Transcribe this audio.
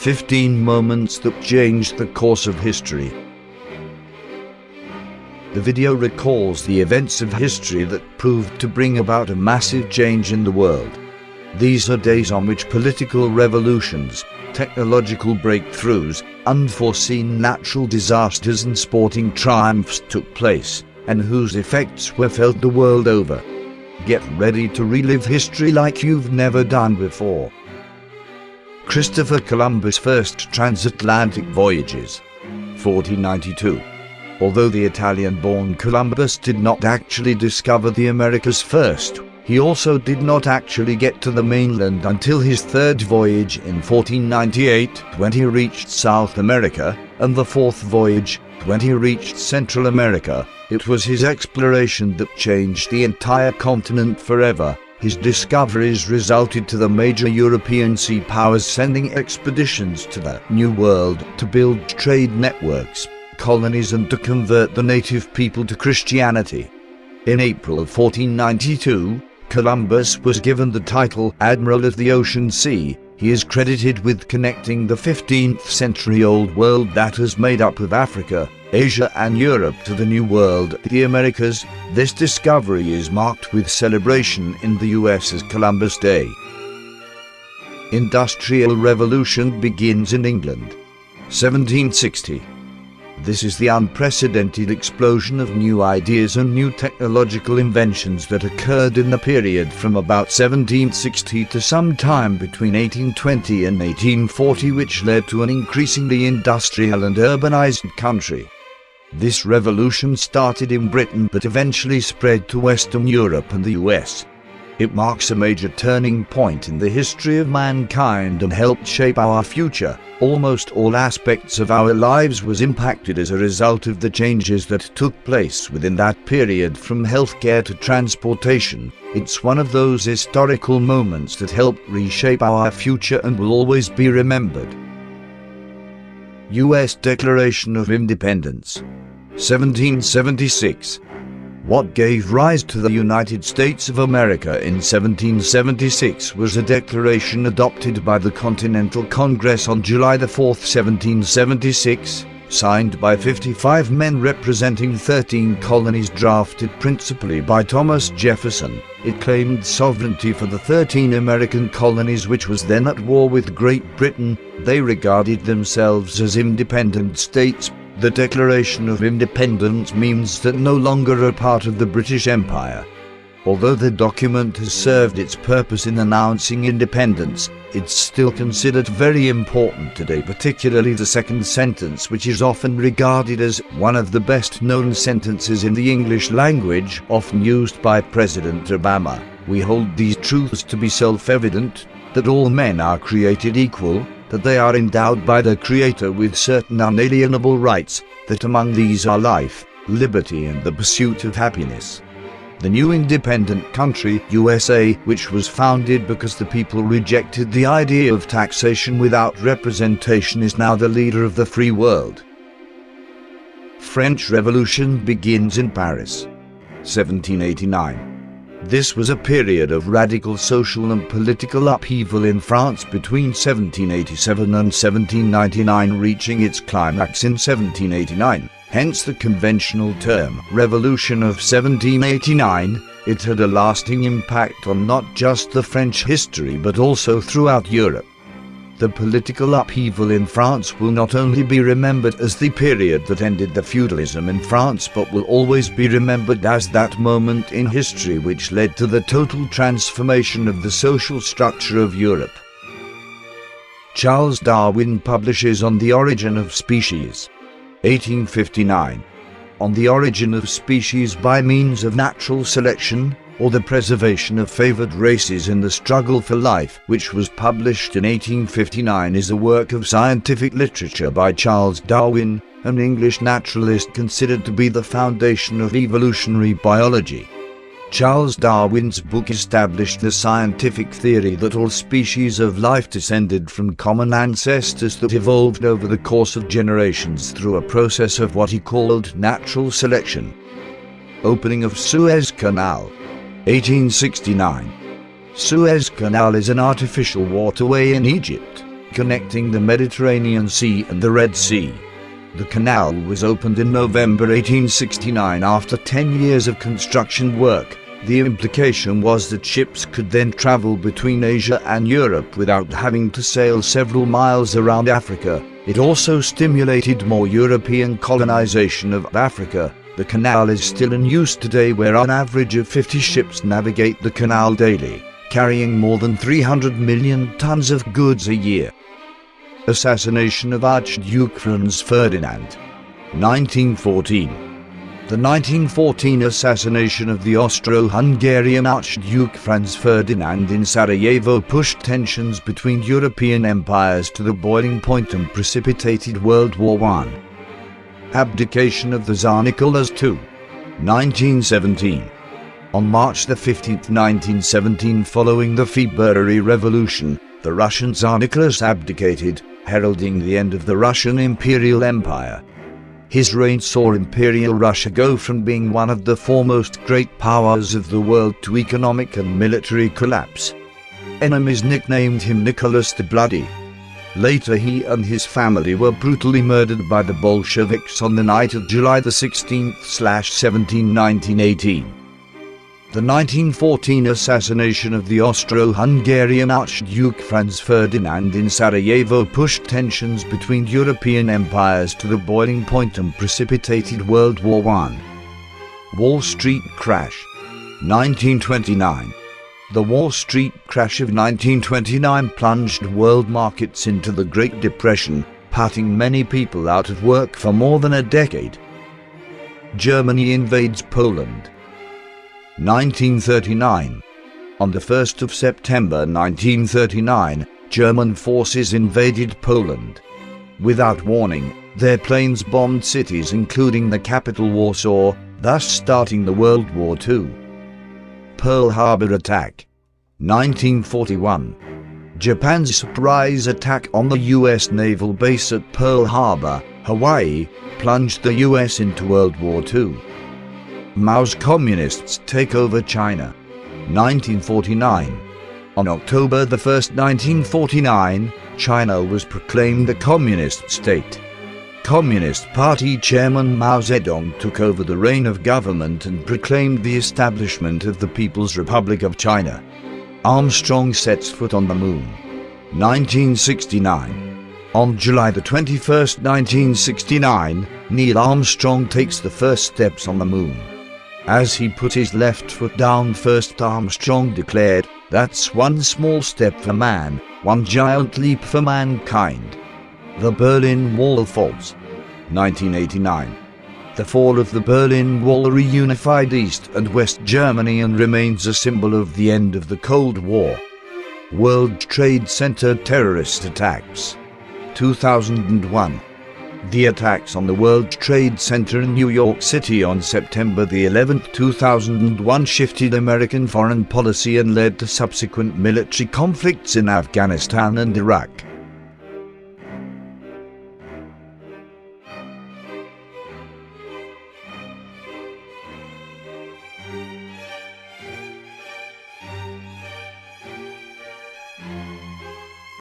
15 moments that changed the course of history. The video recalls the events of history that proved to bring about a massive change in the world. These are days on which political revolutions, technological breakthroughs, unforeseen natural disasters and sporting triumphs took place, and whose effects were felt the world over. Get ready to relive history like you've never done before. Christopher Columbus' first transatlantic voyages. 1492. Although the Italian-born Columbus did not actually discover the Americas first, he also did not actually get to the mainland until his third voyage in 1498, when he reached South America, and the fourth voyage, when he reached Central America. It was his exploration that changed the entire continent forever. His discoveries resulted to the major European sea powers sending expeditions to the New World to build trade networks, colonies, and to convert the native people to Christianity. In April of 1492, Columbus was given the title Admiral of the Ocean Sea. He is credited with connecting the 15th century Old World that is made up of Africa, Asia and Europe to the New World, the Americas. This discovery is marked with celebration in the US as Columbus Day. Industrial Revolution begins in England. 1760. This is the unprecedented explosion of new ideas and new technological inventions that occurred in the period from about 1760 to some time between 1820 and 1840, which led to an increasingly industrial and urbanized country. This revolution started in Britain but eventually spread to Western Europe and the US. It marks a major turning point in the history of mankind and helped shape our future. Almost all aspects of our lives was impacted as a result of the changes that took place within that period, from healthcare to transportation. It's one of those historical moments that helped reshape our future and will always be remembered. U.S. Declaration of Independence. 1776. What gave rise to the United States of America in 1776 was a declaration adopted by the Continental Congress on July 4, 1776, signed by 55 men representing 13 colonies, drafted principally by Thomas Jefferson. It claimed sovereignty for the 13 American colonies, which was then at war with Great Britain. They regarded themselves as independent states. The Declaration of Independence means that no longer a part of the British Empire. Although the document has served its purpose in announcing independence, it's still considered very important today, particularly the second sentence, which is often regarded as one of the best-known sentences in the English language, often used by President Obama. We hold these truths to be self-evident, that all men are created equal, that they are endowed by the Creator with certain unalienable rights, that among these are life, liberty, and the pursuit of happiness. The new independent country, USA, which was founded because the people rejected the idea of taxation without representation, is now the leader of the free world. French Revolution begins in Paris. 1789. This was a period of radical social and political upheaval in France between 1787 and 1799, reaching its climax in 1789. Hence the conventional term Revolution of 1789. It had a lasting impact on not just the French history but also throughout Europe. The political upheaval in France will not only be remembered as the period that ended the feudalism in France, but will always be remembered as that moment in history which led to the total transformation of the social structure of Europe. Charles Darwin publishes On the Origin of Species. 1859. On the Origin of Species by Means of Natural Selection, or the Preservation of Favored Races in the Struggle for Life, which was published in 1859, is a work of scientific literature by Charles Darwin, an English naturalist considered to be the foundation of evolutionary biology. Charles Darwin's book established the scientific theory that all species of life descended from common ancestors that evolved over the course of generations through a process of what he called natural selection. Opening of Suez Canal. 1869. Suez Canal is an artificial waterway in Egypt. connecting the Mediterranean Sea and the Red Sea. The canal was opened in November 1869 after 10 years of construction work. The implication was that ships could then travel between Asia and Europe without having to sail several miles around Africa. It also stimulated more European colonization of Africa. The canal is still in use today, where an average of 50 ships navigate the canal daily, carrying more than 300 million tons of goods a year. Assassination of Archduke Franz Ferdinand. 1914. The 1914 assassination of the Austro-Hungarian Archduke Franz Ferdinand in Sarajevo pushed tensions between European empires to the boiling point and precipitated World War I. Abdication of the Tsar Nicholas II. 1917. On March 15, 1917, following the February Revolution, the Russian Tsar Nicholas abdicated, heralding the end of the Russian Imperial Empire. His reign saw Imperial Russia go from being one of the foremost great powers of the world to economic and military collapse. Enemies nicknamed him Nicholas the Bloody. Later he and his family were brutally murdered by the Bolsheviks on the night of July 16/17, 1918. The 1914 assassination of the Austro-Hungarian Archduke Franz Ferdinand in Sarajevo pushed tensions between European empires to the boiling point and precipitated World War I. Wall Street crash. 1929. The Wall Street crash of 1929 plunged world markets into the Great Depression, putting many people out of work for more than a decade. Germany invades Poland. 1939. On the 1st of September 1939, German forces invaded Poland. Without warning, their planes bombed cities including the capital Warsaw, thus starting the World War II. Pearl Harbor attack. 1941. Japan's surprise attack on the U.S. naval base at Pearl Harbor, Hawaii, plunged the U.S. into World War II. Mao's communists take over China. 1949. On October 1, 1949, China was proclaimed a communist state. Communist Party Chairman Mao Zedong took over the reign of government and proclaimed the establishment of the People's Republic of China. Armstrong sets foot on the moon. 1969. On July 21, 1969, Neil Armstrong takes the first steps on the moon. As he put his left foot down first, Armstrong declared, "That's one small step for man, one giant leap for mankind." The Berlin Wall falls. 1989. The fall of the Berlin Wall reunified East and West Germany and remains a symbol of the end of the Cold War. World Trade Center terrorist attacks. 2001. The attacks on the World Trade Center in New York City on September 11, 2001 shifted American foreign policy and led to subsequent military conflicts in Afghanistan and Iraq.